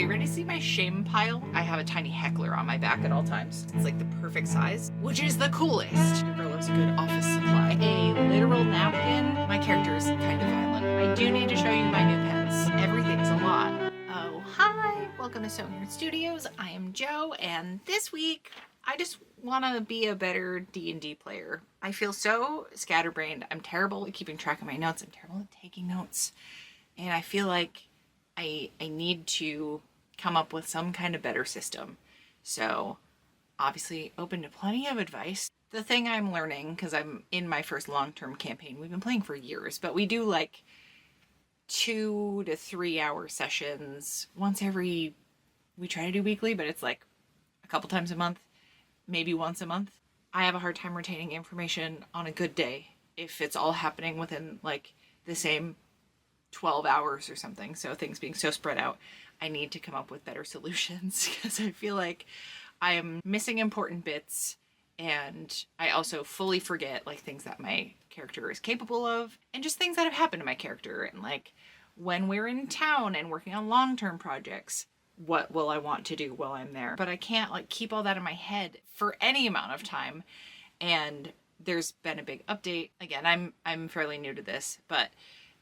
you ready to see my shame pile? I have a tiny heckler on my back at all times. It's like the perfect size, which is the coolest. Your girl loves a good office supply. A literal napkin. My character is kind of violent. I do need to show you my new pets. Everything's a lot. Oh, hi. Welcome to So Weird Studios. I am Jo, and this week I just want to be a better D&D player. I feel so scatterbrained. I'm terrible at keeping track of my notes. I'm terrible at taking notes. And I feel like I need to come up with some kind of better system. So obviously open to plenty of advice. The thing I'm learning, because I'm in my first long-term campaign, we've been playing for years, but we do like 2 to 3 hour sessions once every, we try to do weekly, but it's like a couple times a month, maybe once a month. I have a hard time retaining information on a good day if it's all happening within like the same 12 hours or something. So things being so spread out, I need to come up with better solutions because I feel like I am missing important bits, and I also fully forget like things that my character is capable of and just things that have happened to my character. And like when we're in town and working on long-term projects, what will I want to do while I'm there? But I can't like keep all that in my head for any amount of time. And there's been a big update. Again, I'm fairly new to this, but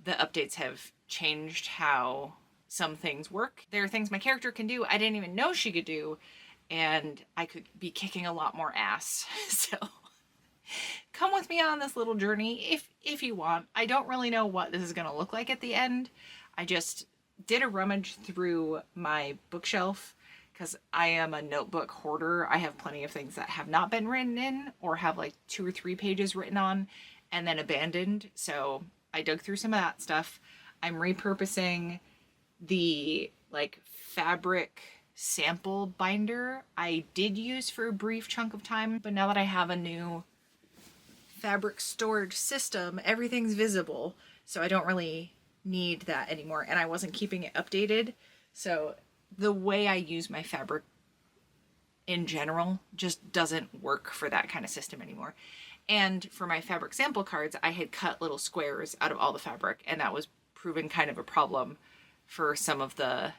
the updates have changed how some things work. There are things my character can do I didn't even know she could do, and I could be kicking a lot more ass. So come with me on this little journey if you want. I don't really know what this is going to look like at the end. I just did a rummage through my bookshelf because I am a notebook hoarder. I have plenty of things that have not been written in or have like 2 or 3 pages written on and then abandoned. So I dug through some of that stuff. I'm repurposing the like fabric sample binder I did use for a brief chunk of time, but now that I have a new fabric storage system, everything's visible, so I don't really need that anymore, and I wasn't keeping it updated. So the way I use my fabric in general just doesn't work for that kind of system anymore. And for my fabric sample cards, I had cut little squares out of all the fabric, and that was proving kind of a problem for some of the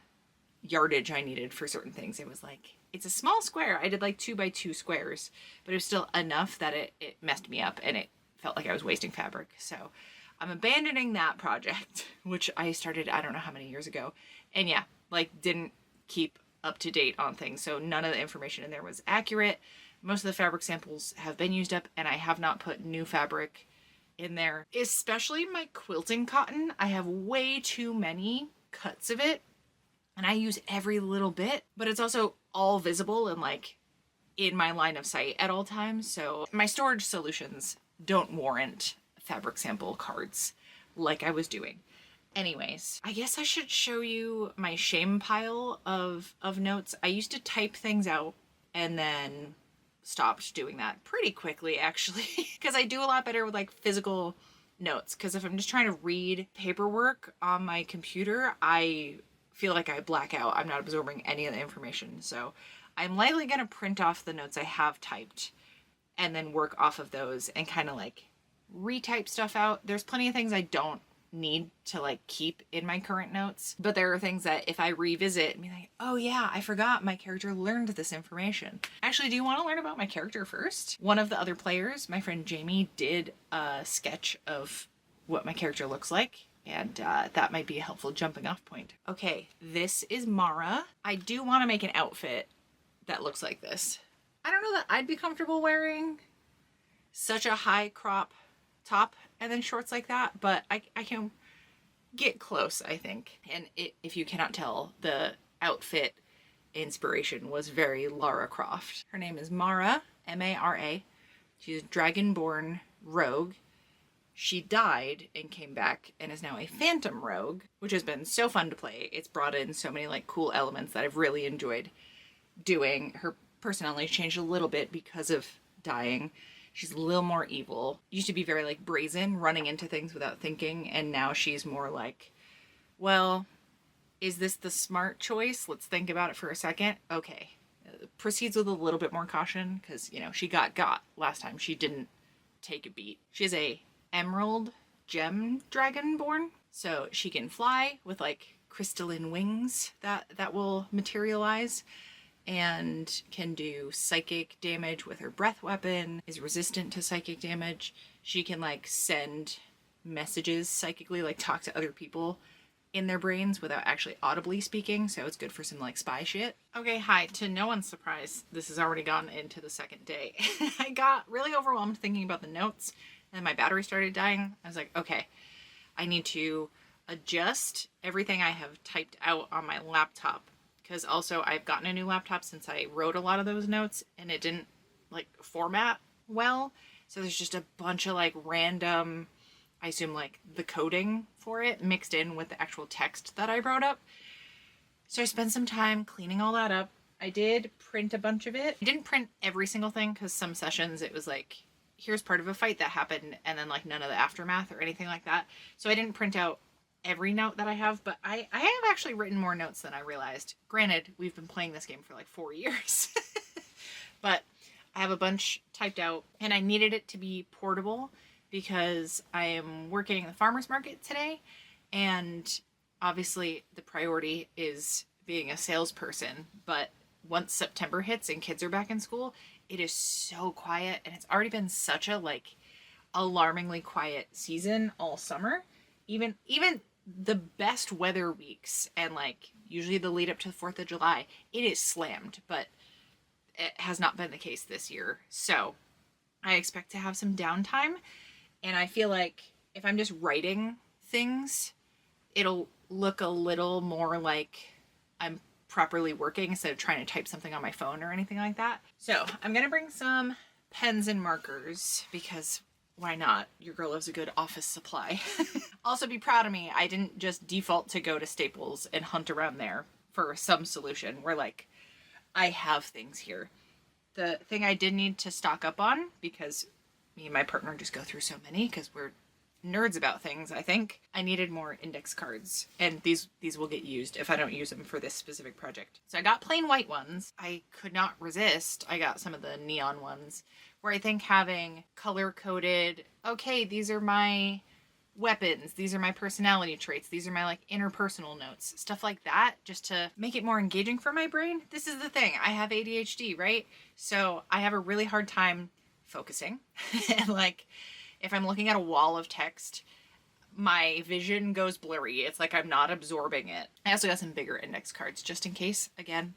yardage I needed for certain things. It was like, it's a small square. I did like 2 by 2 squares, but it was still enough that it messed me up and it felt like I was wasting fabric. So I'm abandoning that project, which I started, I don't know how many years ago. And yeah, like didn't keep up to date on things. So none of the information in there was accurate. Most of the fabric samples have been used up, and I have not put new fabric in there. Especially my quilting cotton. I have way too many cuts of it, and I use every little bit, but it's also all visible and like in my line of sight at all times. So my storage solutions don't warrant fabric sample cards like I was doing. Anyways, I guess I should show you my shame pile of notes. I used to type things out and then stopped doing that pretty quickly, actually, because I do a lot better with like physical notes. Because if I'm just trying to read paperwork on my computer, I feel like I black out. I'm not absorbing any of the information. So I'm likely going to print off the notes I have typed and then work off of those and kind of like retype stuff out. There's plenty of things I don't need to like keep in my current notes, but there are things that if I revisit and be like, oh yeah, I forgot my character learned this information. Actually, do you want to learn about my character first? One of the other players, my friend Jamie, did a sketch of what my character looks like, and that might be a helpful jumping off point. Okay, this is Mara. I do want to make an outfit that looks like this. I don't know that I'd be comfortable wearing such a high crop top and then shorts like that, but I can get close, I think. And if you cannot tell, the outfit inspiration was very Lara Croft. Her name is Mara, M-A-R-A. She's a dragonborn rogue. She died and came back and is now a phantom rogue, which has been so fun to play. It's brought in so many like cool elements that I've really enjoyed doing. Her personality changed a little bit because of dying. She's a little more evil. Used to be very like brazen, running into things without thinking, and now she's more like, well, is this the smart choice? Let's think about it for a second. Okay. Proceeds with a little bit more caution because, you know, she got last time. She didn't take a beat. She's a emerald gem dragonborn, so she can fly with like crystalline wings that will materialize, and can do psychic damage with her breath weapon, is resistant to psychic damage. She can like send messages psychically, like talk to other people in their brains without actually audibly speaking, so it's good for some like spy shit. Okay, hi. To no one's surprise, this has already gone into the second day. I got really overwhelmed thinking about the notes, and my battery started dying. I was like, okay, I need to adjust everything I have typed out on my laptop, because also I've gotten a new laptop since I wrote a lot of those notes and it didn't like format well. So there's just a bunch of like random, I assume like the coding for it mixed in with the actual text that I wrote up. So I spent some time cleaning all that up. I did print a bunch of it. I didn't print every single thing because some sessions it was like, here's part of a fight that happened and then like none of the aftermath or anything like that. So I didn't print out every note that I have, but I have actually written more notes than I realized. Granted, we've been playing this game for like 4 years, but I have a bunch typed out, and I needed it to be portable because I am working the farmer's market today, and obviously the priority is being a salesperson, but once September hits and kids are back in school, it is so quiet, and it's already been such a like alarmingly quiet season all summer. Even the best weather weeks and like usually the lead up to the 4th of July, it is slammed, but it has not been the case this year. So I expect to have some downtime, and I feel like if I'm just writing things, it'll look a little more like I'm properly working instead of trying to type something on my phone or anything like that. So I'm gonna bring some pens and markers because why not? Your girl loves a good office supply. Also, be proud of me. I didn't just default to go to Staples and hunt around there for some solution where like I have things here. The thing I did need to stock up on, because me and my partner just go through so many because we're nerds about things, I think, I needed more index cards, and these will get used if I don't use them for this specific project. So I got plain white ones. I could not resist. I got some of the neon ones where I think having color-coded, okay, these are my weapons, these are my personality traits, these are my like interpersonal notes, stuff like that, just to make it more engaging for my brain. This is the thing, I have ADHD, right? So I have a really hard time focusing and like if I'm looking at a wall of text, my vision goes blurry. It's like I'm not absorbing it. I also got some bigger index cards just in case. Again,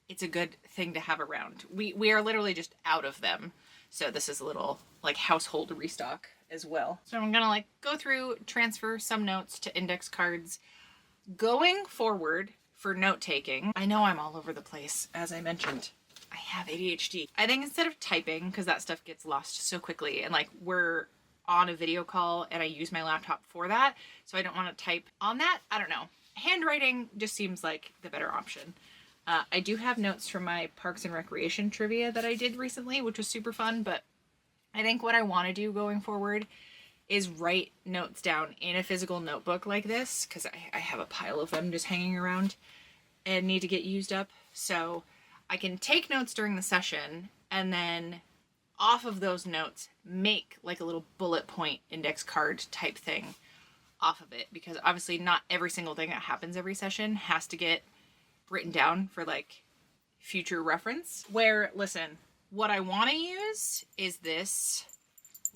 it's a good thing to have around. We are literally just out of them. So this is a little like household restock as well. So I'm gonna like go through, transfer some notes to index cards. Going forward for note taking, I know I'm all over the place, as I mentioned. I have ADHD. I think instead of typing, because that stuff gets lost so quickly, and like we're on a video call and I use my laptop for that, so I don't want to type on that. I don't know. Handwriting just seems like the better option. I do have notes from my Parks and Recreation trivia that I did recently, which was super fun, but I think what I want to do going forward is write notes down in a physical notebook like this, because I have a pile of them just hanging around and need to get used up. So I can take notes during the session and then off of those notes make like a little bullet point index card type thing off of it, because obviously not every single thing that happens every session has to get written down for like future reference. Where, listen, what I want to use is this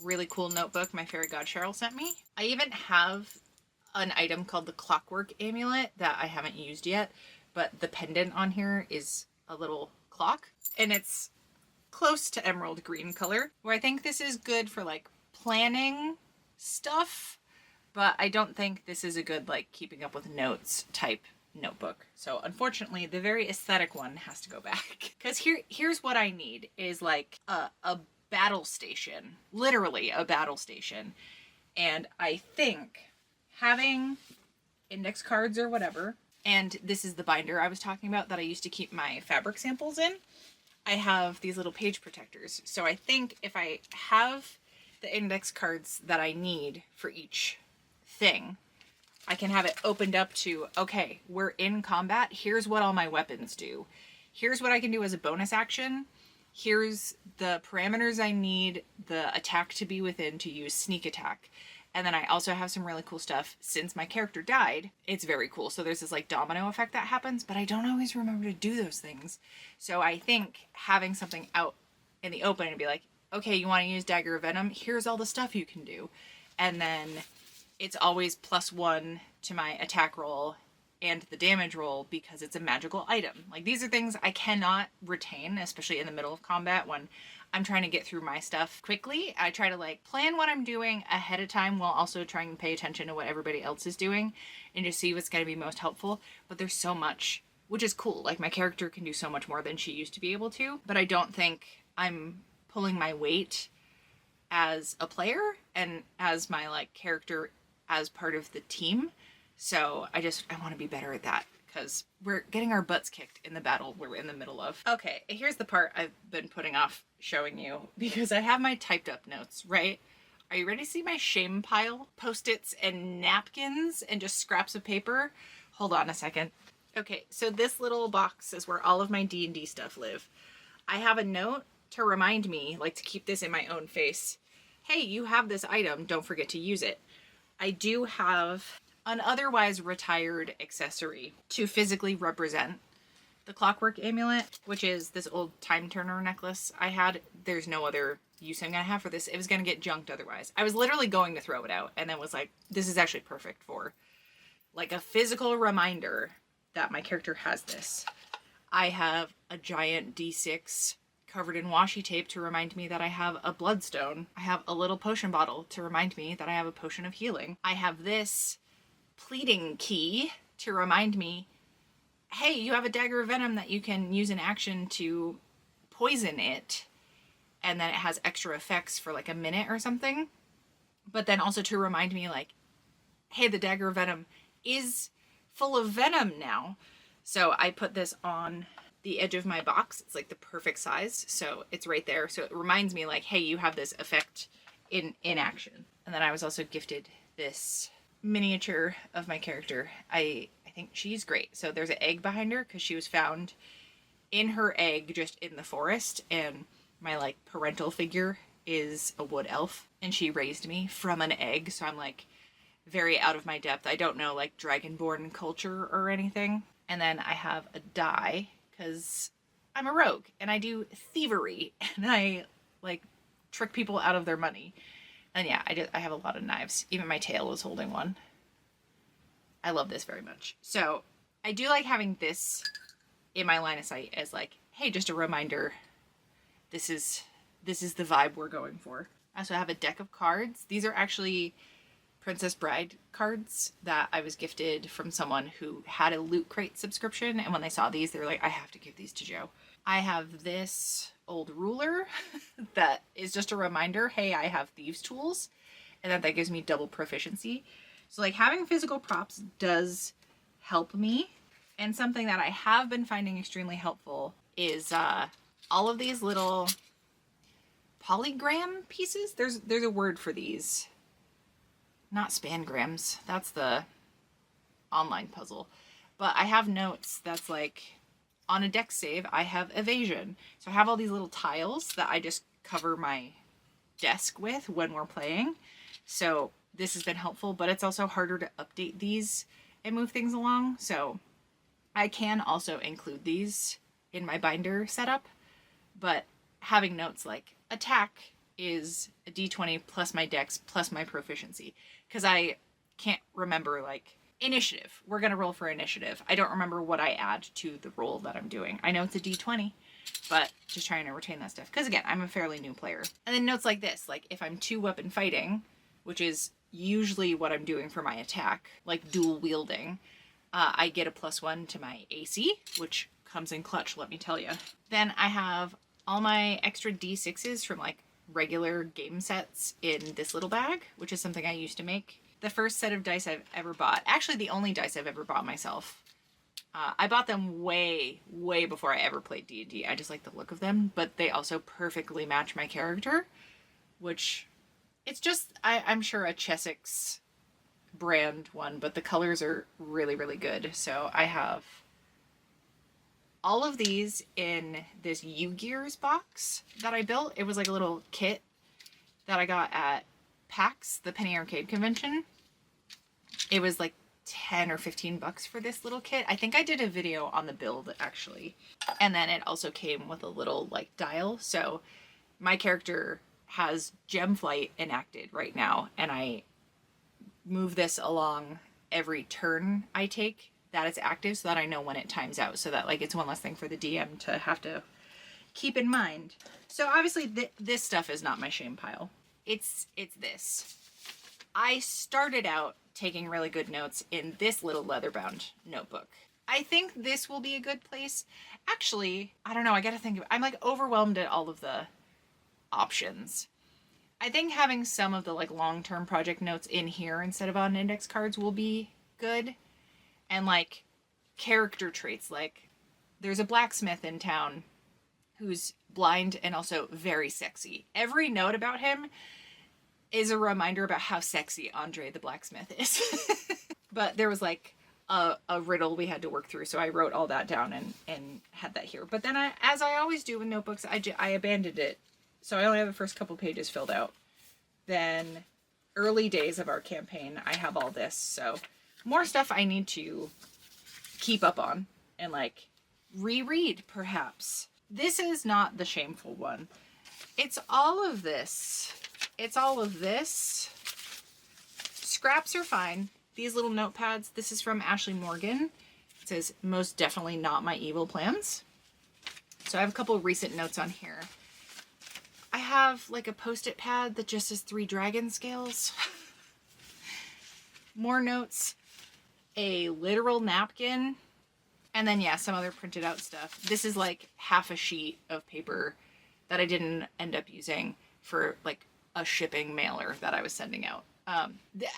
really cool notebook my fairy god Cheryl sent me. I even have an item called the Clockwork Amulet that I haven't used yet, but the pendant on here is a little clock, and it's close to emerald green color, where I think this is good for like planning stuff, but I don't think this is a good like keeping up with notes type notebook. So unfortunately the very aesthetic one has to go back, because here's what I need is like a battle station, literally a battle station. And I think having index cards or whatever, and this is the binder I was talking about that I used to keep my fabric samples in, I have these little page protectors. So I think if I have the index cards that I need for each thing, I can have it opened up to, okay, we're in combat. Here's what all my weapons do. Here's what I can do as a bonus action. Here's the parameters I need the attack to be within to use sneak attack. And then I also have some really cool stuff since my character died. It's very cool. So there's this like domino effect that happens, but I don't always remember to do those things. So I think having something out in the open and be like, okay, you want to use Dagger of Venom? Here's all the stuff you can do. And then it's always +1 to my attack roll and the damage roll because it's a magical item. Like, these are things I cannot retain, especially in the middle of combat when I'm trying to get through my stuff quickly. I try to like plan what I'm doing ahead of time while also trying to pay attention to what everybody else is doing and just see what's going to be most helpful. But there's so much, which is cool. Like, my character can do so much more than she used to be able to, but I don't think I'm pulling my weight as a player and as my like character as part of the team. So I want to be better at that because we're getting our butts kicked in the battle we're in the middle of. Okay, here's the part I've been putting off showing you because I have my typed up notes, right? Are you ready to see my shame pile? Post-its and napkins and just scraps of paper. Hold on a second. Okay, so this little box is where all of my D&D stuff live. I have a note to remind me, like to keep this in my own face. Hey, you have this item, don't forget to use it. I do have an otherwise retired accessory to physically represent the clockwork amulet, which is this old time turner necklace I had. There's no other use I'm gonna have for this. It was gonna get junked otherwise. I was literally going to throw it out and then was like, this is actually perfect for like a physical reminder that my character has this. I have a giant D6 covered in washi tape to remind me that I have a bloodstone. I have a little potion bottle to remind me that I have a potion of healing. I have this pleading key to remind me, hey, you have a dagger of venom that you can use in action to poison it, and then it has extra effects for like a minute or something. But then also to remind me like, hey, the dagger of venom is full of venom now. So I put this on the edge of my box. It's like the perfect size, so it's right there. So it reminds me like, hey, you have this effect in action. And then I was also gifted this miniature of my character. I think she's great. So there's an egg behind her because she was found in her egg just in the forest, and my like parental figure is a wood elf and she raised me from an egg. So I'm like very out of my depth. I don't know like dragonborn culture or anything. And then I have a die because I'm a rogue and I do thievery and I like trick people out of their money. And yeah, I have a lot of knives. Even my tail is holding one. I love this very much. So I do like having this in my line of sight as like, hey, just a reminder, this is the vibe we're going for. I also have a deck of cards. These are actually Princess Bride cards that I was gifted from someone who had a Loot Crate subscription, and when they saw these, they were like, I have to give these to Joe. I have this old ruler that is just a reminder, hey, I have thieves tools, and that gives me double proficiency. So like having physical props does help me, and something that I have been finding extremely helpful is all of these little polygram pieces. There's a word for these. Not spangrams, that's the online puzzle. But I have notes that's like, on a dex save, I have evasion. So I have all these little tiles that I just cover my desk with when we're playing. So this has been helpful, but it's also harder to update these and move things along. So I can also include these in my binder setup, but having notes like attack is a d20 plus my dex plus my proficiency. Because I can't remember, like, initiative. We're going to roll for initiative. I don't remember what I add to the roll that I'm doing. I know it's a d20, but just trying to retain that stuff. Because, again, I'm a fairly new player. And then notes like this, like, if I'm 2-weapon fighting, which is usually what I'm doing for my attack, like dual wielding, I get a +1 to my AC, which comes in clutch, let me tell you. Then I have all my extra d6s from, like, regular game sets in this little bag, which is something I used to make. The first set of dice I've ever bought, actually the only dice I've ever bought myself. I bought them way before I ever played D&D. I just like the look of them, but they also perfectly match my character, which it's just, I'm sure a Chessex brand one, but the colors are really good. So I have all of these in this U-Gears box that I built. It was like a little kit that I got at PAX, the Penny Arcade Convention. It was like 10 or 15 bucks for this little kit. I think I did a video on the build actually. And then it also came with a little like dial. So my character has gem flight enacted right now, and I move this along every turn I take that it's active so that I know when it times out, so that like it's one less thing for the DM to have to keep in mind. So obviously this stuff is not my shame pile. It's this. I started out taking really good notes in this little leather-bound notebook. I think this will be a good place. Actually, I don't know, I gotta think of it. I'm like overwhelmed at all of the options. I think having some of the like long-term project notes in here instead of on index cards will be good. And like character traits, like there's a blacksmith in town who's blind and also very sexy. Every note about him is a reminder about how sexy Andre the blacksmith is. But there was like a riddle we had to work through, so I wrote all that down and had that here. But then as I always do with notebooks, I abandoned it. So I only have the first couple pages filled out. Then early days of our campaign, I have all this. So more stuff I need to keep up on and like reread perhaps. This is not the shameful one. It's all of this. It's all of this. Scraps are fine. These little notepads, this is from Ashley Morgan. It says, most definitely not my evil plans. So I have a couple of recent notes on here. I have like a post-it pad that just has 3 dragon scales. More notes. A literal napkin. And then yeah, some other printed out stuff. This is like half a sheet of paper that I didn't end up using for like a shipping mailer that I was sending out.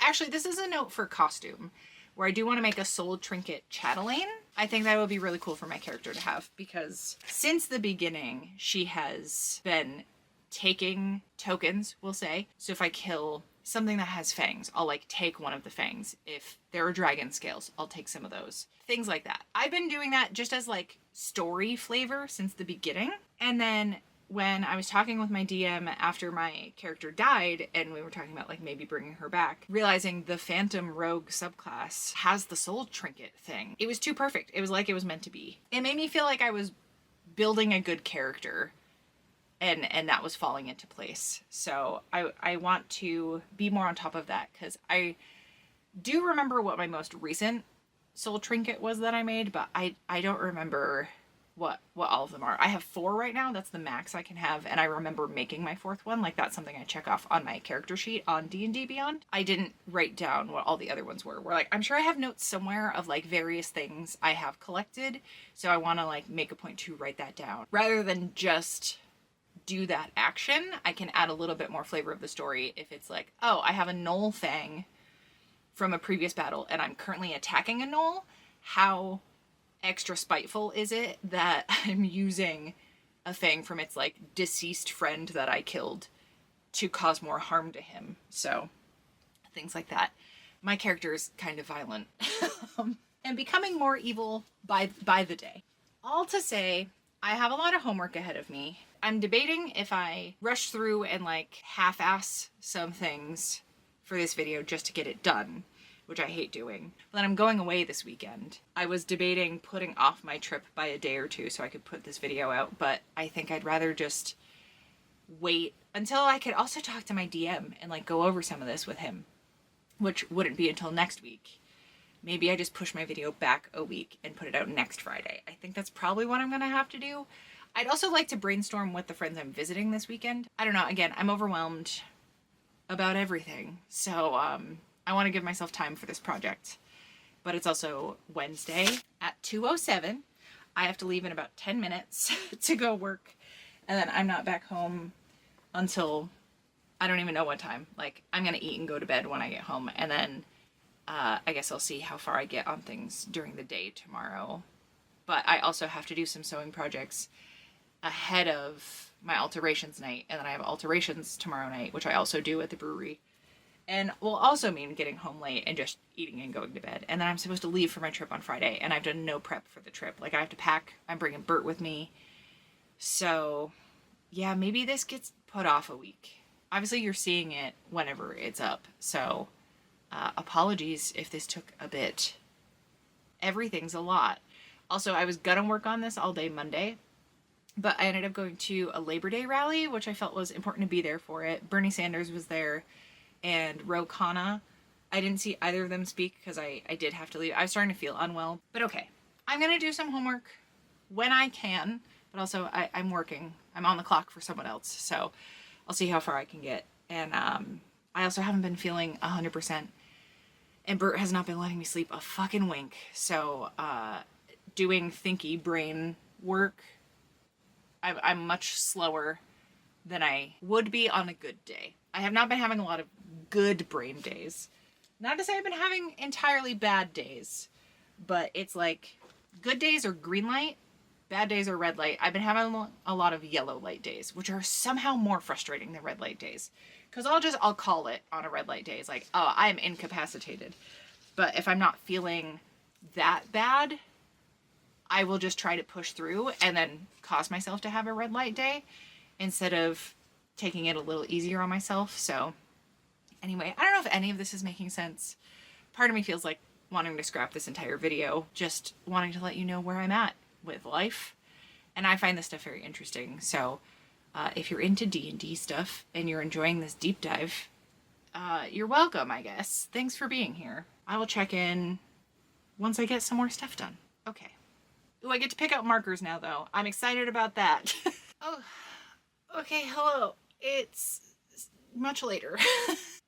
Actually, this is a note for costume where I do want to make a soul trinket chatelaine. I think that would be really cool for my character to have, because since the beginning, she has been taking tokens, we'll say. So if I kill something that has fangs, I'll like take one of the fangs. If there are dragon scales, I'll take some of those. Things like that. I've been doing that just as like story flavor since the beginning. And then when I was talking with my DM after my character died and we were talking about like maybe bringing her back, realizing the Phantom Rogue subclass has the soul trinket thing. It was too perfect. It was like it was meant to be. It made me feel like I was building a good character and that was falling into place. So I want to be more on top of that, because I do remember what my most recent soul trinket was that I made, but I don't remember what all of them are. I have 4 right now. That's the max I can have, and I remember making my 4th one. Like that's something I check off on my character sheet on D&D Beyond. I didn't write down what all the other ones were. Like I'm sure I have notes somewhere of like various things I have collected, so I want to like make a point to write that down rather than just do that action. I can add a little bit more flavor of the story if it's like, oh, I have a gnoll fang from a previous battle and I'm currently attacking a gnoll. How extra spiteful is it that I'm using a thing from its like deceased friend that I killed to cause more harm to him? So things like that. My character is kind of violent and becoming more evil by the day. All to say, I have a lot of homework ahead of me. I'm debating if I rush through and like half-ass some things for this video just to get it done, which I hate doing. But then I'm going away this weekend. I was debating putting off my trip by a day or 2 so I could put this video out, but I think I'd rather just wait until I could also talk to my DM and like go over some of this with him, which wouldn't be until next week. Maybe I just push my video back a week and put it out next Friday. I think that's probably what I'm gonna have to do. I'd also like to brainstorm with the friends I'm visiting this weekend. I don't know, again, I'm overwhelmed about everything. So I want to give myself time for this project. But it's also Wednesday at 2:07. I have to leave in about 10 minutes to go work. And then I'm not back home until I don't even know what time. Like, I'm gonna eat and go to bed when I get home. And then I guess I'll see how far I get on things during the day tomorrow. But I also have to do some sewing projects ahead of my alterations night, and then I have alterations tomorrow night, which I also do at the brewery, and will also mean getting home late and just eating and going to bed. And then I'm supposed to leave for my trip on Friday, and I've done no prep for the trip. Like, I have to pack. I'm bringing Bert with me. So yeah, maybe this gets put off a week. Obviously you're seeing it whenever it's up, so apologies if this took a bit. Everything's a lot. Also, I was gonna work on this all day Monday, but I ended up going to a Labor Day rally, which I felt was important to be there for it. Bernie Sanders was there, and Ro Khanna. I didn't see either of them speak because I did have to leave. I was starting to feel unwell, but okay. I'm gonna do some homework when I can, but also I'm working. I'm on the clock for someone else, so I'll see how far I can get. And I also haven't been feeling 100%, and Bert has not been letting me sleep a fucking wink, so doing thinky brain work, I'm much slower than I would be on a good day. I have not been having a lot of good brain days. Not to say I've been having entirely bad days, but it's like good days are green light, bad days are red light. I've been having a lot of yellow light days, which are somehow more frustrating than red light days. Because I'll call it on a red light day. It's like, oh, I'm incapacitated. But if I'm not feeling that bad, I will just try to push through and then cause myself to have a red light day instead of taking it a little easier on myself. So anyway, I don't know if any of this is making sense. Part of me feels like wanting to scrap this entire video, just wanting to let you know where I'm at with life. And I find this stuff very interesting. So if you're into D&D stuff and you're enjoying this deep dive, you're welcome, I guess. Thanks for being here. I will check in once I get some more stuff done. Okay. Ooh, I get to pick out markers now, though. I'm excited about that. Oh, okay, hello. It's much later.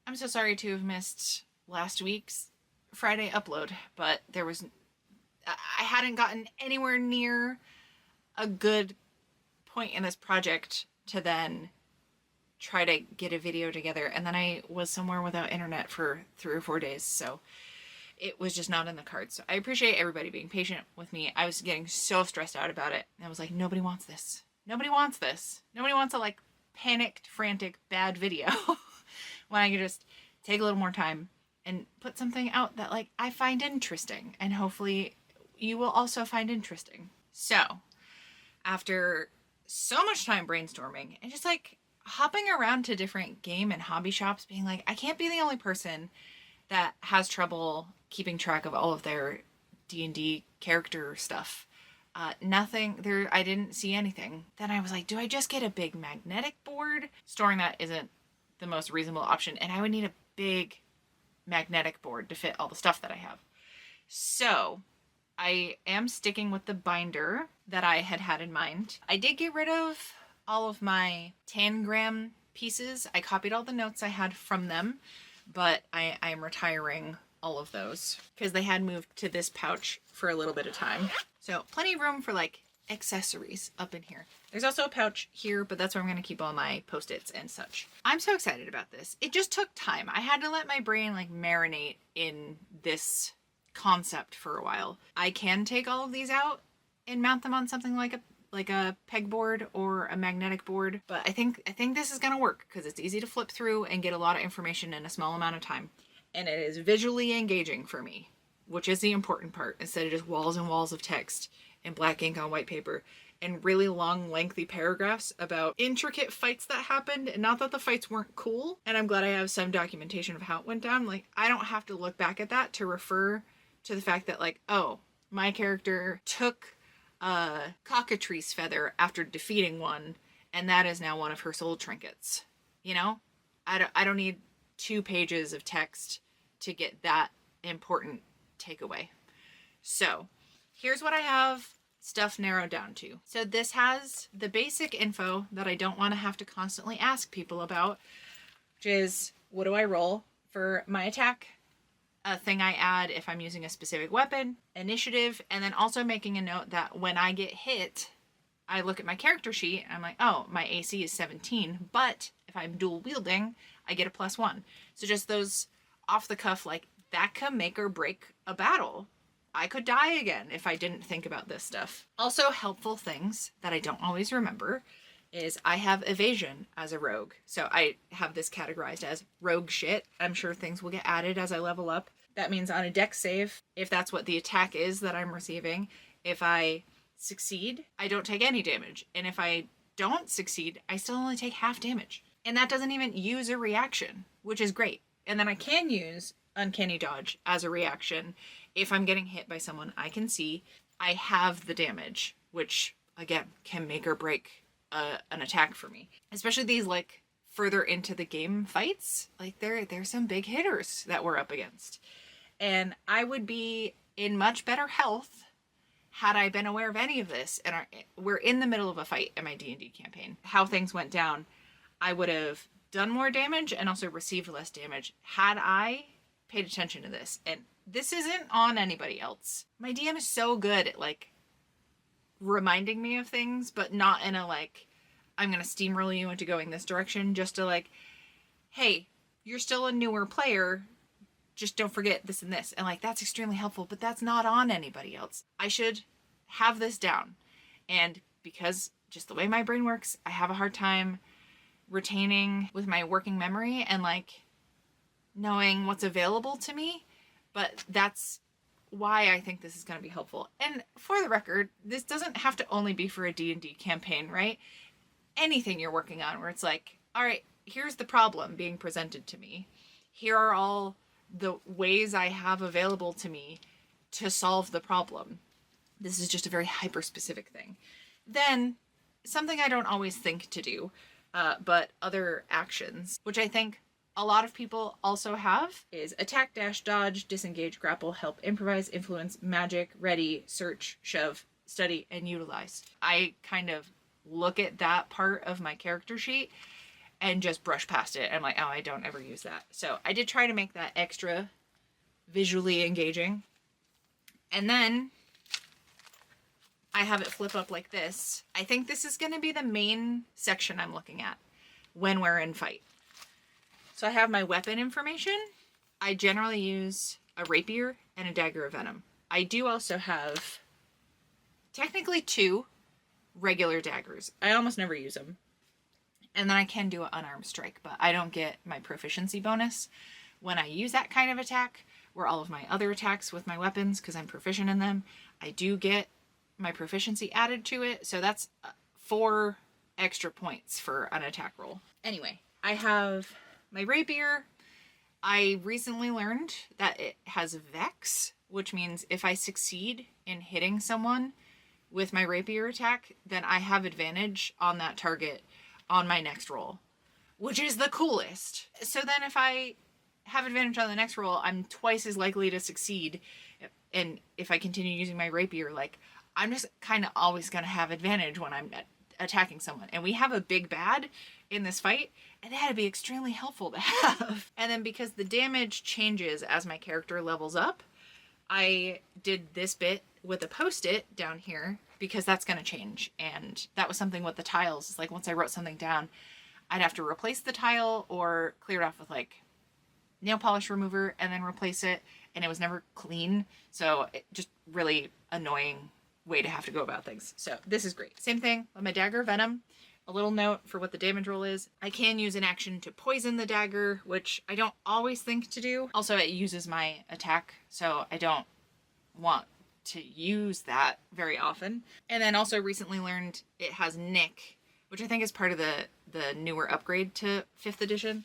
I'm so sorry to have missed last week's Friday upload, but I hadn't gotten anywhere near a good point in this project to then try to get a video together, and then I was somewhere without internet for 3 or 4 days, so it was just not in the cards. So I appreciate everybody being patient with me. I was getting so stressed out about it, and I was like, nobody wants this. Nobody wants this. Nobody wants a, like, panicked, frantic, bad video when I could just take a little more time and put something out that, like, I find interesting, and hopefully you will also find interesting. So, after so much time brainstorming and just, like, hopping around to different game and hobby shops, being like, I can't be the only person that has trouble keeping track of all of their D&D character stuff. I didn't see anything. Then I was like, do I just get a big magnetic board? Storing that isn't the most reasonable option, and I would need a big magnetic board to fit all the stuff that I have. So I am sticking with the binder that I had in mind. I did get rid of all of my tangram pieces. I copied all the notes I had from them, but I am retiring all of those because they had moved to this pouch for a little bit of time. So plenty of room for like accessories up in here. There's also a pouch here, but that's where I'm going to keep all my Post-its and such. I'm so excited about this. It just took time. I had to let my brain like marinate in this concept for a while. I can take all of these out and mount them on something like a pegboard or a magnetic board, but I think this is going to work because it's easy to flip through and get a lot of information in a small amount of time. And it is visually engaging for me, which is the important part, instead of just walls and walls of text and black ink on white paper and really long, lengthy paragraphs about intricate fights that happened. And not that the fights weren't cool, and I'm glad I have some documentation of how it went down. Like, I don't have to look back at that to refer to the fact that, like, oh, my character took a cockatrice feather after defeating one, and that is now one of her soul trinkets. You know? I don't need 2 pages of text to get that important takeaway. So here's what I have stuff narrowed down to. So this has the basic info that I don't want to have to constantly ask people about, which is, what do I roll for my attack? A thing I add if I'm using a specific weapon, initiative, and then also making a note that when I get hit, I look at my character sheet and I'm like, oh, my AC is 17, but if I'm dual wielding, I get a +1. So just those off the cuff, like, that could make or break a battle. I could die again if I didn't think about this stuff. Also, helpful things that I don't always remember is I have evasion as a rogue. So I have this categorized as rogue shit. I'm sure things will get added as I level up. That means on a dex save, if that's what the attack is that I'm receiving, if I succeed, I don't take any damage. And if I don't succeed, I still only take half damage. And that doesn't even use a reaction, which is great. And then I can use Uncanny Dodge as a reaction. If I'm getting hit by someone I can see, I have the damage, which again can make or break an attack for me. Especially these like further into the game fights, like there's some big hitters that we're up against. And I would be in much better health had I been aware of any of this. And we're in the middle of a fight in my D&D campaign. How things went down, I would have done more damage and also received less damage had I paid attention to this. And this isn't on anybody else. My DM is so good at like reminding me of things, but not in a like, I'm going to steamroll you into going this direction, just to like, hey, you're still a newer player, just don't forget this and this. And like, that's extremely helpful, but that's not on anybody else. I should have this down. And because just the way my brain works, I have a hard time retaining with my working memory and like knowing what's available to me. But that's why I think this is going to be helpful. And for the record, this doesn't have to only be for a D&D campaign, right? Anything you're working on where it's like, all right, here's the problem being presented to me. Here are all the ways I have available to me to solve the problem. This is just a very hyper-specific thing. Then, something I don't always think to do, but other actions, which I think a lot of people also have, is attack, dash, dodge, disengage, grapple, help, improvise, influence, magic, ready, search, shove, study, and utilize. I kind of look at that part of my character sheet and just brush past it. I'm like, oh, I don't ever use that. So I did try to make that extra visually engaging. And then I have it flip up like this. I think this is going to be the main section I'm looking at when we're in fight. So I have my weapon information. I generally use a rapier and a dagger of venom. I do also have technically 2 regular daggers. I almost never use them. And then I can do an unarmed strike, but I don't get my proficiency bonus when I use that kind of attack, where all of my other attacks with my weapons, because I'm proficient in them, I do get my proficiency added to it. So that's 4 extra points for an attack roll. Anyway, I have my rapier. I recently learned that it has Vex, which means if I succeed in hitting someone with my rapier attack, then I have advantage on that target on my next roll, which is the coolest. So then if I have advantage on the next roll, I'm twice as likely to succeed. And if I continue using my rapier, like, I'm just kind of always going to have advantage when I'm attacking someone. And we have a big bad in this fight, and that'd be extremely helpful to have. And then because the damage changes as my character levels up, I did this bit with a post-it down here because that's going to change. And that was something with the tiles. It's like once I wrote something down, I'd have to replace the tile or clear it off with like nail polish remover and then replace it. And it was never clean. So it just really annoying way to have to go about things. So this is great. Same thing with my dagger of venom. A little note for what the damage roll is. I can use an action to poison the dagger, which I don't always think to do. Also, it uses my attack, so I don't want to use that very often. And then also recently learned it has Nick, which I think is part of the newer upgrade to 5th edition.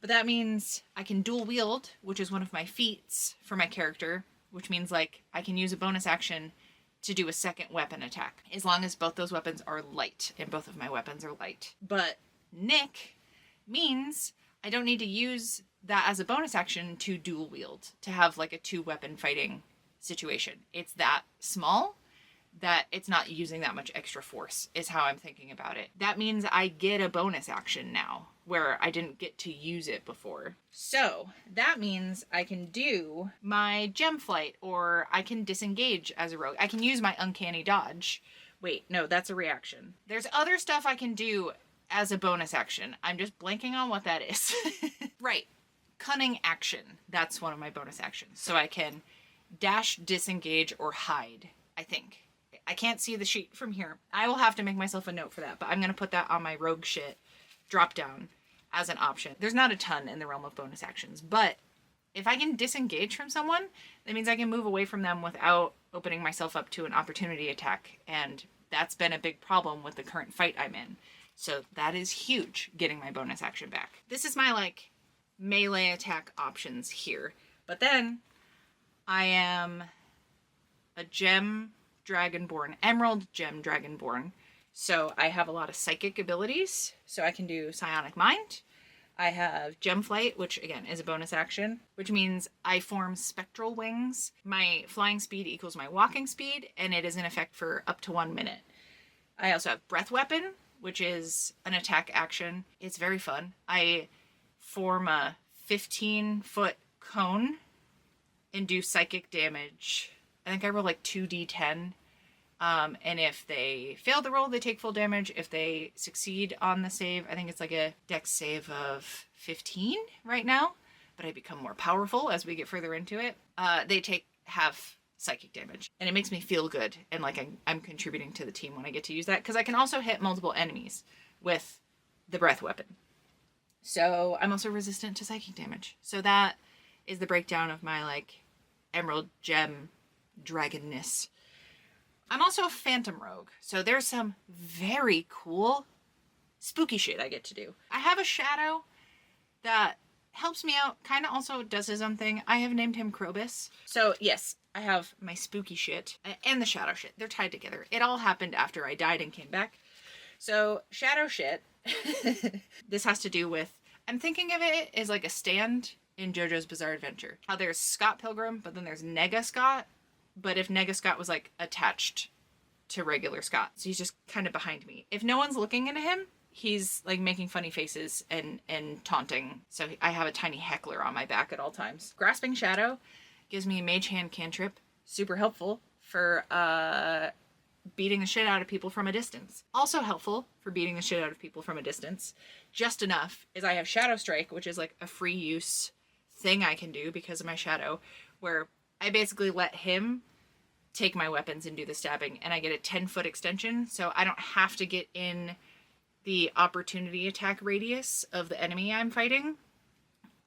But that means I can dual wield, which is one of my feats for my character, which means like I can use a bonus action to do a second weapon attack, as long as both those weapons are light, and both of my weapons are light. But Nick means I don't need to use that as a bonus action to dual wield, to have like a 2-weapon fighting situation. It's that small that it's not using that much extra force, is how I'm thinking about it. That means I get a bonus action now, where I didn't get to use it before. So that means I can do my gem flight, or I can disengage as a rogue. I can use my uncanny dodge. Wait, no, that's a reaction. There's other stuff I can do as a bonus action. I'm just blanking on what that is. Right. Cunning action. That's one of my bonus actions. So I can dash, disengage, or hide, I think. I can't see the sheet from here. I will have to make myself a note for that, but I'm going to put that on my rogue shit drop down as an option. There's not a ton in the realm of bonus actions, but if I can disengage from someone, that means I can move away from them without opening myself up to an opportunity attack, and that's been a big problem with the current fight I'm in. So that is huge, getting my bonus action back. This is my like melee attack options here. But then I am a gem dragonborn, emerald gem dragonborn. So I have a lot of psychic abilities. So I can do psionic mind. I have gem flight, which again is a bonus action, which means I form spectral wings. My flying speed equals my walking speed, and it is in effect for up to 1 minute. I also have breath weapon, which is an attack action. It's very fun. I form a 15-foot cone and do psychic damage. I think I roll like 2d10. And if they fail the roll, they take full damage. If they succeed on the save, I think it's like a dex save of 15 right now, but I become more powerful as we get further into it. They take half psychic damage, and it makes me feel good, and like I'm contributing to the team when I get to use that, because I can also hit multiple enemies with the breath weapon. So I'm also resistant to psychic damage. So that is the breakdown of my like emerald gem dragonness. I'm also a phantom rogue, so there's some very cool spooky shit I get to do. I have a shadow that helps me out, kind of also does his own thing. I have named him Krobus. So yes, I have my spooky shit and the shadow shit. They're tied together. It all happened after I died and came back. So shadow shit, this has to do with, I'm thinking of it as like a stand in JoJo's Bizarre Adventure. How there's Scott Pilgrim, but then there's Nega Scott. But if Nega Scott was like attached to regular Scott, so he's just kind of behind me. If no one's looking at him, he's like making funny faces and taunting. So I have a tiny heckler on my back at all times. Grasping Shadow gives me a mage hand cantrip, super helpful for beating the shit out of people from a distance. Also helpful for beating the shit out of people from a distance, just enough, is I have Shadow Strike, which is like a free use thing I can do because of my shadow, where I basically let him take my weapons and do the stabbing, and I get a 10-foot extension, so I don't have to get in the opportunity attack radius of the enemy I'm fighting.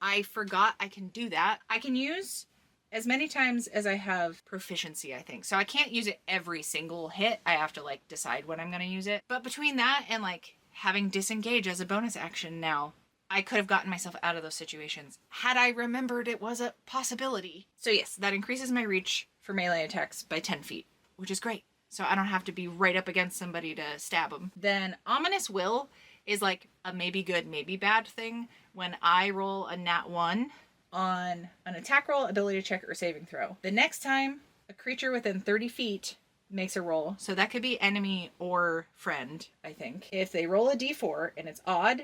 I forgot I can do that. I can use as many times as I have proficiency, I think. So I can't use it every single hit. I have to like decide when I'm going to use it. But between that and like having disengage as a bonus action now, I could have gotten myself out of those situations had I remembered it was a possibility. So yes, that increases my reach for melee attacks by 10 feet, which is great. So I don't have to be right up against somebody to stab them. Then Ominous Will is like a maybe good, maybe bad thing. When I roll a nat 1 on an attack roll, ability check, or saving throw, the next time a creature within 30 feet makes a roll, so that could be enemy or friend, I think. If they roll a d4 and it's odd,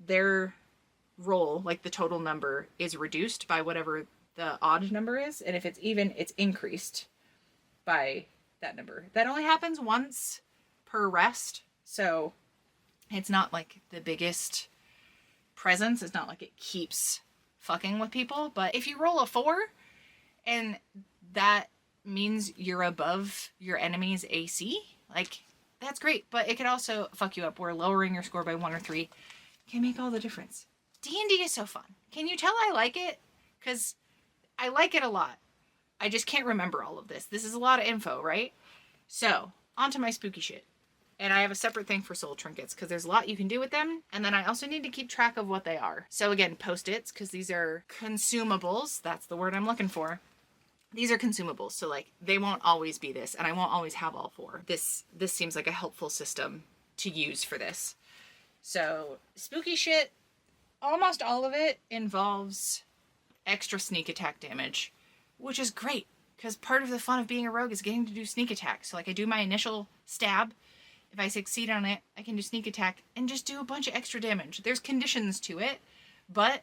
their roll, like the total number, is reduced by whatever the odd number is, and if it's even, it's increased by that number. That only happens once per rest, so it's not like the biggest presence. It's not like it keeps fucking with people. But if you roll a 4 and that means you're above your enemy's AC, like, that's great. But it could also fuck you up, where lowering your score by 1 or 3 can make all the difference. D&D is so fun. Can you tell I like it? Because I like it a lot. I just can't remember all of this. This is a lot of info, right? So, onto my spooky shit. And I have a separate thing for soul trinkets, because there's a lot you can do with them. And then I also need to keep track of what they are. So again, post-its, because these are consumables. That's the word I'm looking for. These are consumables, so like they won't always be this, and I won't always have all 4. This seems like a helpful system to use for this. So, spooky shit, almost all of it involves extra sneak attack damage, which is great, because part of the fun of being a rogue is getting to do sneak attack. So like I do my initial stab. If I succeed on it, I can do sneak attack and just do a bunch of extra damage. There's conditions to it, but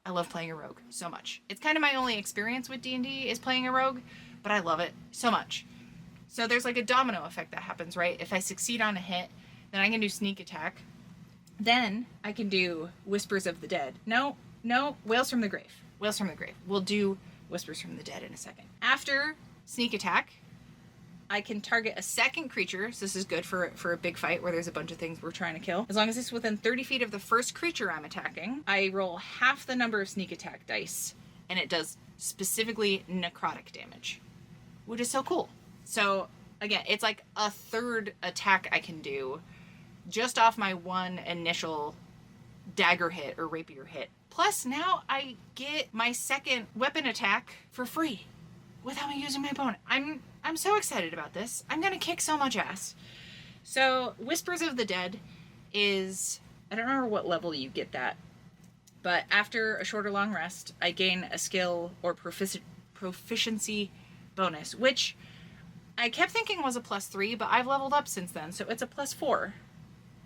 I love playing a rogue so much. It's kind of my only experience with D&D is playing a rogue, but I love it so much. So there's like a domino effect that happens, right? If I succeed on a hit, then I can do sneak attack. Then I can do Whispers of the Dead. No, Wails from the Grave. Wails from the Grave. We'll do Whispers from the Dead in a second. After sneak attack, I can target a second creature, so this is good for a big fight where there's a bunch of things we're trying to kill. As long as it's within 30 feet of the first creature I'm attacking, I roll half the number of sneak attack dice, and it does specifically necrotic damage, which is so cool. So again, it's like a third attack I can do just off my one initial dagger hit or rapier hit. Plus now I get my second weapon attack for free without me using my bonus. I'm so excited about this. I'm gonna kick so much ass. So Whispers of the Dead is, I don't remember what level you get that, but after a short or long rest, I gain a skill or proficiency bonus, which I kept thinking was a +3, but I've leveled up since then, so it's a +4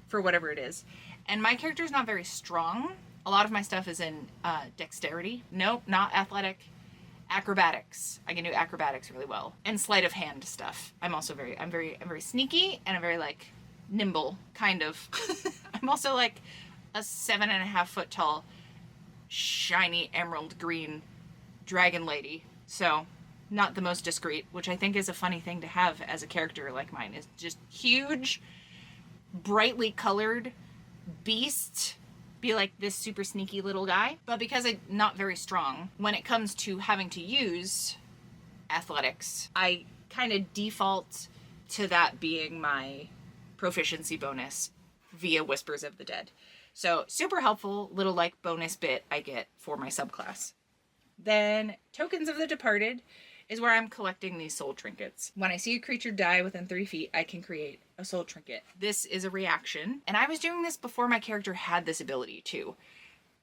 for whatever it is. And my character is not very strong. A lot of my stuff is in dexterity. Nope, not athletic. Acrobatics. I can do acrobatics really well. And sleight of hand stuff. I'm very sneaky, and I'm very like nimble, kind of. I'm also like a 7.5 foot tall, shiny emerald green dragon lady. So not the most discreet, which I think is a funny thing to have as a character like mine, is just huge, brightly colored beast, be like this super sneaky little guy. But because I'm not very strong, when it comes to having to use athletics, I kind of default to that being my proficiency bonus via Whispers of the Dead. So super helpful little like bonus bit I get for my subclass. Then Tokens of the Departed is where I'm collecting these soul trinkets. When I see a creature die within 3 feet, I can create a soul trinket. This is a reaction, and I was doing this before my character had this ability too.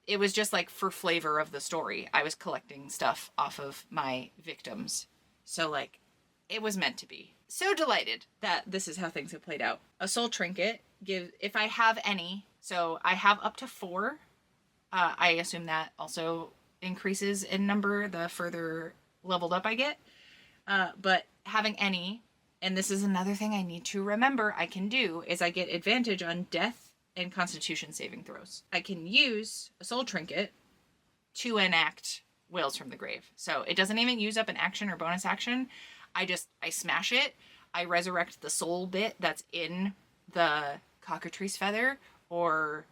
It was just like for flavor of the story. I was collecting stuff off of my victims. So like, it was meant to be. So delighted that this is how things have played out. A soul trinket gives, if I have any, so I have up to 4. I assume that also increases in number the further leveled up I get. But having any, and this is another thing I need to remember I can do, is I get advantage on death and constitution saving throws. I can use a soul trinket to enact Wails from the Grave. So it doesn't even use up an action or bonus action. I smash it. I resurrect the soul bit that's in the cockatrice feather, or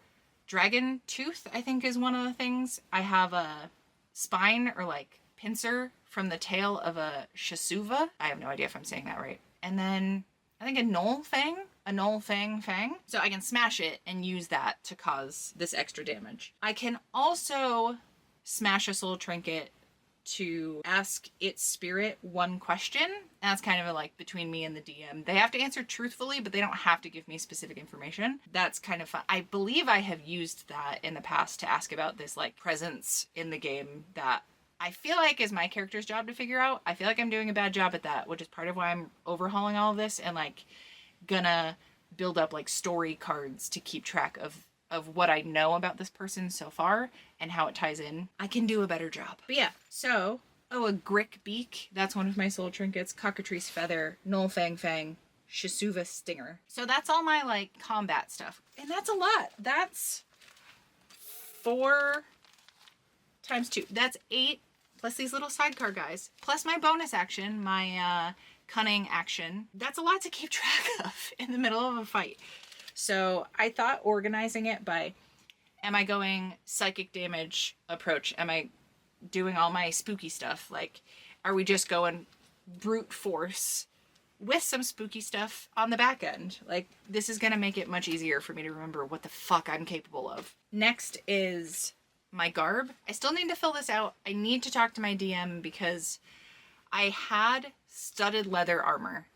dragon tooth, I think is one of the things. I have a spine or like pincer from the tail of a shasuva. I have no idea if I'm saying that right. And then I think a knoll fang. So I can smash it and use that to cause this extra damage. I can also smash a soul trinket to ask its spirit one question. And that's kind of like between me and the DM. They have to answer truthfully, but they don't have to give me specific information. That's kind of fun. I believe I have used that in the past to ask about this like presence in the game that I feel like is my character's job to figure out. I feel like I'm doing a bad job at that, which is part of why I'm overhauling all of this and like gonna build up like story cards to keep track of what I know about this person so far and how it ties in. I can do a better job. But yeah, so, a Grick Beak. That's one of my soul trinkets. Cockatrice Feather, Knoll Fang, Shasuva Stinger. So that's all my like combat stuff. And that's a lot. That's 4 times 2. That's 8 plus these little sidecar guys. Plus my bonus action, my cunning action. That's a lot to keep track of in the middle of a fight. So I thought organizing it by, am I going psychic damage approach? Am I doing all my spooky stuff? Like, are we just going brute force with some spooky stuff on the back end? Like, this is going to make it much easier for me to remember what the fuck I'm capable of. Next is my garb. I still need to fill this out. I need to talk to my DM because I had studded leather armor,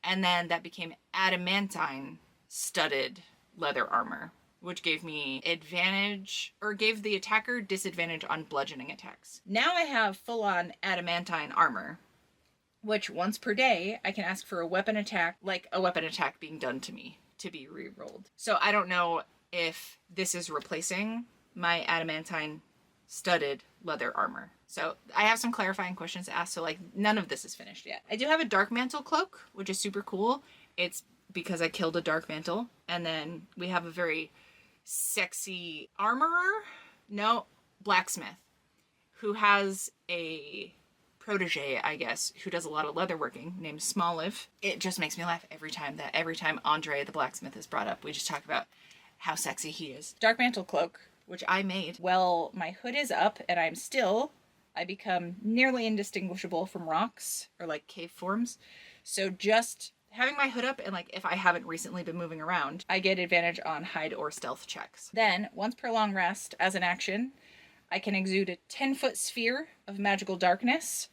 and then that became adamantine studded leather armor, which gave me advantage, or gave the attacker disadvantage on bludgeoning attacks. Now I have full-on adamantine armor, which once per day I can ask for a weapon attack, like a weapon attack being done to me, to be re-rolled. So I don't know if this is replacing my adamantine studded leather armor. So I have some clarifying questions to ask, so like none of this is finished yet. I do have a dark mantle cloak, which is super cool. It's because I killed a dark mantle. And then we have a very sexy blacksmith, who has a protege, I guess, who does a lot of leatherworking, named Smoliv. It just makes me laugh every time Andre the blacksmith is brought up. We just talk about how sexy he is. Dark mantle cloak, which I made. Well, my hood is up and I become nearly indistinguishable from rocks or like cave forms. So just having my hood up and like if I haven't recently been moving around, I get advantage on hide or stealth checks. Then, once per long rest, as an action, I can exude a 10-foot sphere of magical darkness,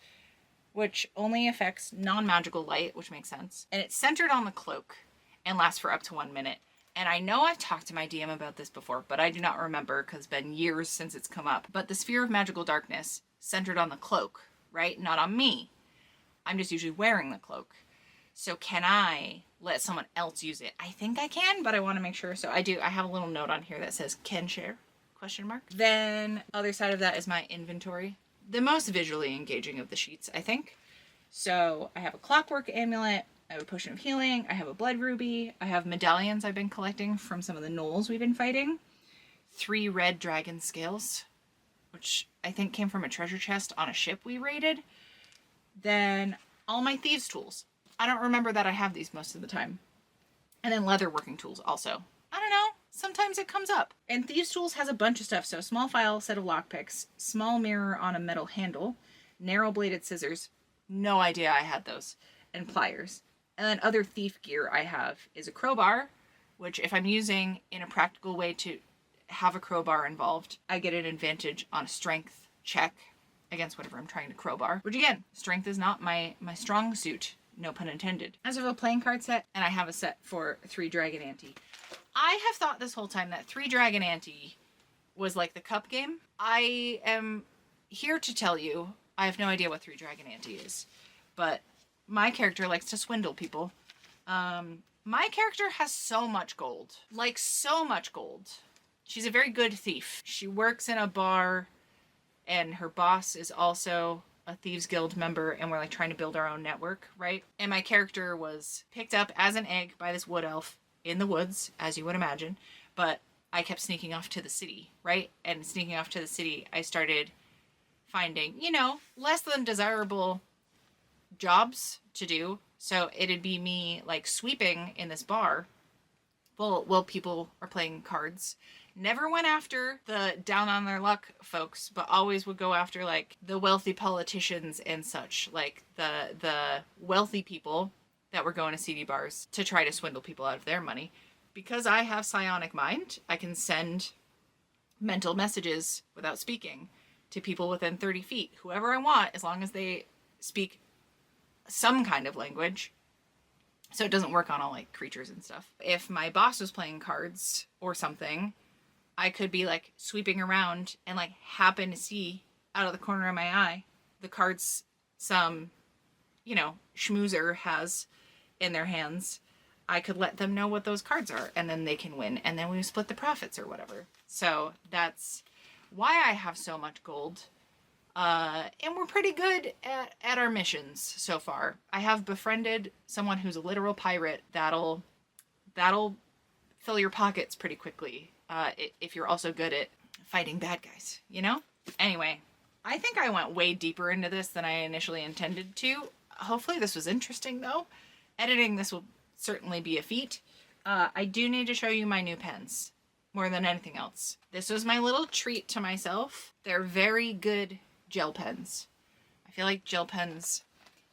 which only affects non-magical light, which makes sense. And it's centered on the cloak and lasts for up to 1 minute. And I know I've talked to my DM about this before, but I do not remember because it's been years since it's come up. But the sphere of magical darkness centered on the cloak, right? Not on me. I'm just usually wearing the cloak. So can I let someone else use it? I think I can, but I want to make sure. So I do. I have a little note on here that says can share, ? Then other side of that is my inventory. The most visually engaging of the sheets, I think. So I have a clockwork amulet. I have a potion of healing. I have a blood ruby. I have medallions I've been collecting from some of the gnolls we've been fighting. 3 red dragon scales, which I think came from a treasure chest on a ship we raided. Then all my thieves' tools. I don't remember that I have these most of the time. And then leather working tools also. I don't know. Sometimes it comes up. And thieves' tools has a bunch of stuff. So small file, set of lockpicks, small mirror on a metal handle, narrow bladed scissors. No idea I had those. And pliers. And then other thief gear I have is a crowbar, which if I'm using in a practical way to have a crowbar involved, I get an advantage on a strength check against whatever I'm trying to crowbar. Which again, strength is not my strong suit. No pun intended. As of a playing card set, and I have a set for 3 Dragon Ante. I have thought this whole time that 3 Dragon Ante was like the cup game. I am here to tell you, I have no idea what 3 Dragon Ante is, but my character likes to swindle people. My character has so much gold. Like, so much gold. She's a very good thief. She works in a bar, and her boss is also a Thieves Guild member, and we're like trying to build our own network, right? And my character was picked up as an egg by this wood elf in the woods, as you would imagine, but I kept sneaking off to the city, right? And sneaking off to the city, I started finding, you know, less than desirable jobs to do. So it'd be me like sweeping in this bar while people are playing cards. Never went after the down on their luck folks, but always would go after like the wealthy politicians and such, like the wealthy people that were going to CD bars to try to swindle people out of their money. Because I have psionic mind, I can send mental messages without speaking to people within 30 feet, whoever I want, as long as they speak some kind of language. So it doesn't work on all like creatures and stuff. If my boss was playing cards or something, I could be like sweeping around and like happen to see out of the corner of my eye the cards some, you know, schmoozer has in their hands. I could let them know what those cards are and then they can win and then we split the profits or whatever. So that's why I have so much gold. And we're pretty good at our missions so far. I have befriended someone who's a literal pirate that'll fill your pockets pretty quickly. If you're also good at fighting bad guys, you know? Anyway, I think I went way deeper into this than I initially intended to. Hopefully this was interesting though. Editing this will certainly be a feat. I do need to show you my new pens more than anything else. This was my little treat to myself. They're very good gel pens. I feel like gel pens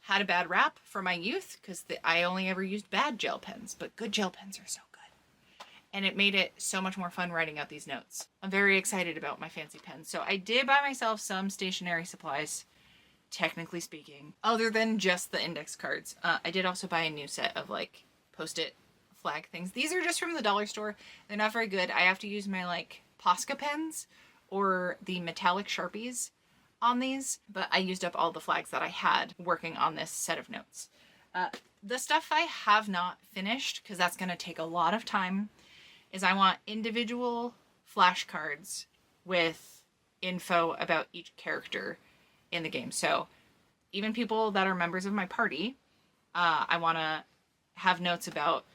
had a bad rap for my youth because I only ever used bad gel pens, but good gel pens are so good. And it made it so much more fun writing out these notes. I'm very excited about my fancy pens. So I did buy myself some stationery supplies, technically speaking, other than just the index cards. I did also buy a new set of like Post-it flag things. These are just from the dollar store. They're not very good. I have to use my like Posca pens or the metallic Sharpies on these, but I used up all the flags that I had working on this set of notes. The stuff I have not finished, because that's going to take a lot of time, is I want individual flashcards with info about each character in the game. So even people that are members of my party, I want to have notes about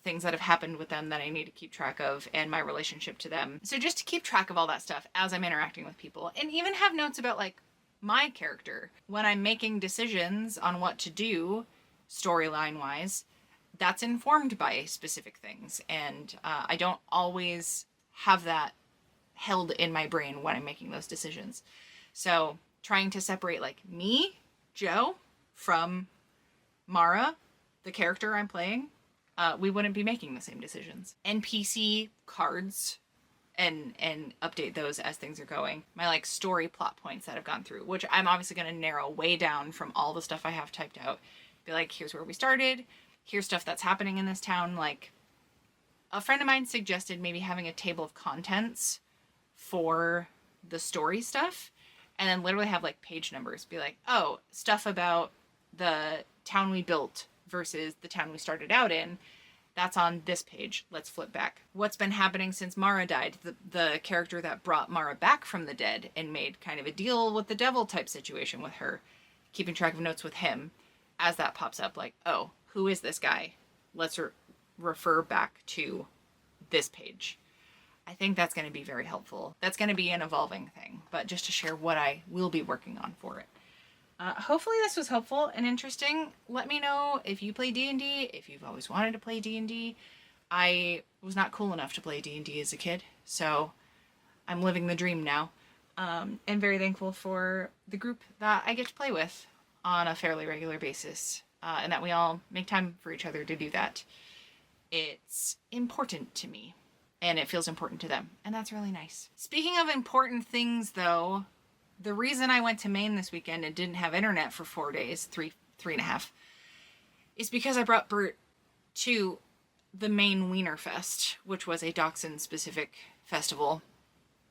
things that have happened with them that I need to keep track of and my relationship to them. So just to keep track of all that stuff as I'm interacting with people, and even have notes about like my character when I'm making decisions on what to do storyline wise. That's informed by specific things, and I don't always have that held in my brain when I'm making those decisions. So trying to separate like me, Joe, from Mara the character I'm playing, we wouldn't be making the same decisions. NPC cards and update those as things are going. My like story plot points that I've gone through, which I'm obviously going to narrow way down from all the stuff I have typed out. Be like, here's where we started. Here's stuff that's happening in this town. Like, a friend of mine suggested maybe having a table of contents for the story stuff, and then literally have like page numbers. Be like, oh, stuff about the town we built versus the town we started out in. That's on this page. Let's flip back. What's been happening since Mara died? The character that brought Mara back from the dead and made kind of a deal with the devil type situation with her. Keeping track of notes with him as that pops up. Like, oh, who is this guy? Let's refer back to this page. I think that's going to be very helpful. That's going to be an evolving thing, but just to share what I will be working on for it. Hopefully this was helpful and interesting. Let me know if you play D&D, if you've always wanted to play D&D. I was not cool enough to play D&D as a kid, so I'm living the dream now. And very thankful for the group that I get to play with on a fairly regular basis, and that we all make time for each other to do that. It's important to me, and it feels important to them, and that's really nice. Speaking of important things, though, the reason I went to Maine this weekend and didn't have internet for 4 days, three and a half, is because I brought Bert to the Maine Wiener Fest, which was a dachshund-specific festival,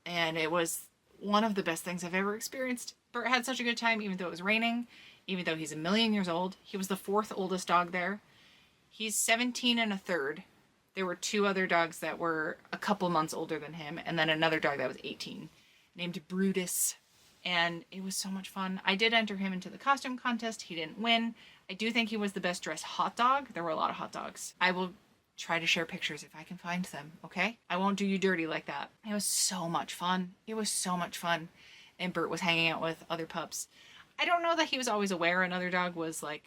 and it was one of the best things I've ever experienced. Bert had such a good time, even though it was raining, even though he's 1,000,000 years old. He was the 4th oldest dog there. He's 17 and a third. There were 2 other dogs that were a couple months older than him, and then another dog that was 18, named Brutus. And it was so much fun. I did enter him into the costume contest. He didn't win. I do think he was the best dressed hot dog. There were a lot of hot dogs. I will try to share pictures if I can find them, okay? I won't do you dirty like that. It was so much fun. It was so much fun. And Bert was hanging out with other pups. I don't know that he was always aware another dog was like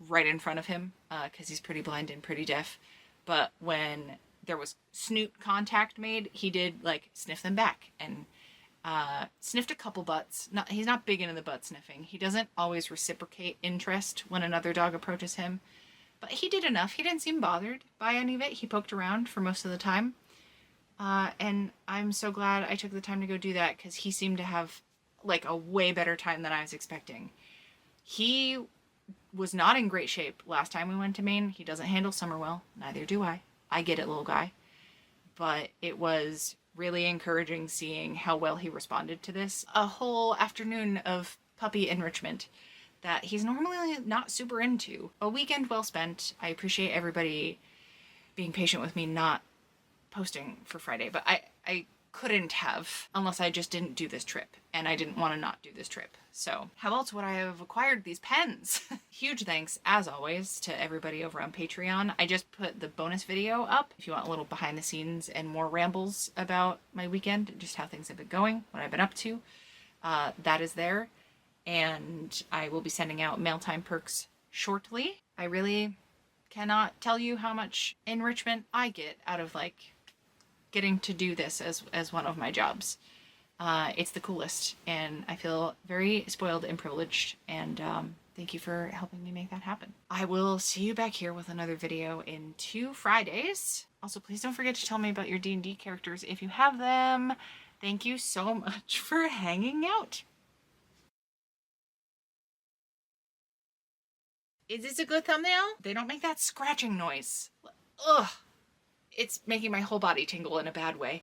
right in front of him, because he's pretty blind and pretty deaf. But when there was snoot contact made, he did like sniff them back and sniffed a couple butts. He's not big into the butt sniffing. He doesn't always reciprocate interest when another dog approaches him, but he did enough. He didn't seem bothered by any of it. He poked around for most of the time, and I'm so glad I took the time to go do that, because he seemed to have like a way better time than I was expecting. He was not in great shape last time we went to Maine. He doesn't handle summer well. Neither do I. I get it, little guy. But it was really encouraging seeing how well he responded to this. A whole afternoon of puppy enrichment that he's normally not super into. A weekend well spent. I appreciate everybody being patient with me not posting for Friday, but I couldn't have unless I just didn't do this trip, and I didn't want to not do this trip. So how else would I have acquired these pens? Huge thanks, as always, to everybody over on Patreon. I just put the bonus video up if you want a little behind the scenes and more rambles about my weekend, just how things have been going, what I've been up to. That is there, and I will be sending out mail time perks shortly. I really cannot tell you how much enrichment I get out of like getting to do this as one of my jobs. It's the coolest, and I feel very spoiled and privileged, and thank you for helping me make that happen. I will see you back here with another video in 2 Fridays. Also, please don't forget to tell me about your D&D characters if you have them. Thank you so much for hanging out. Is this a good thumbnail? They don't make that scratching noise. Ugh. It's making my whole body tingle in a bad way.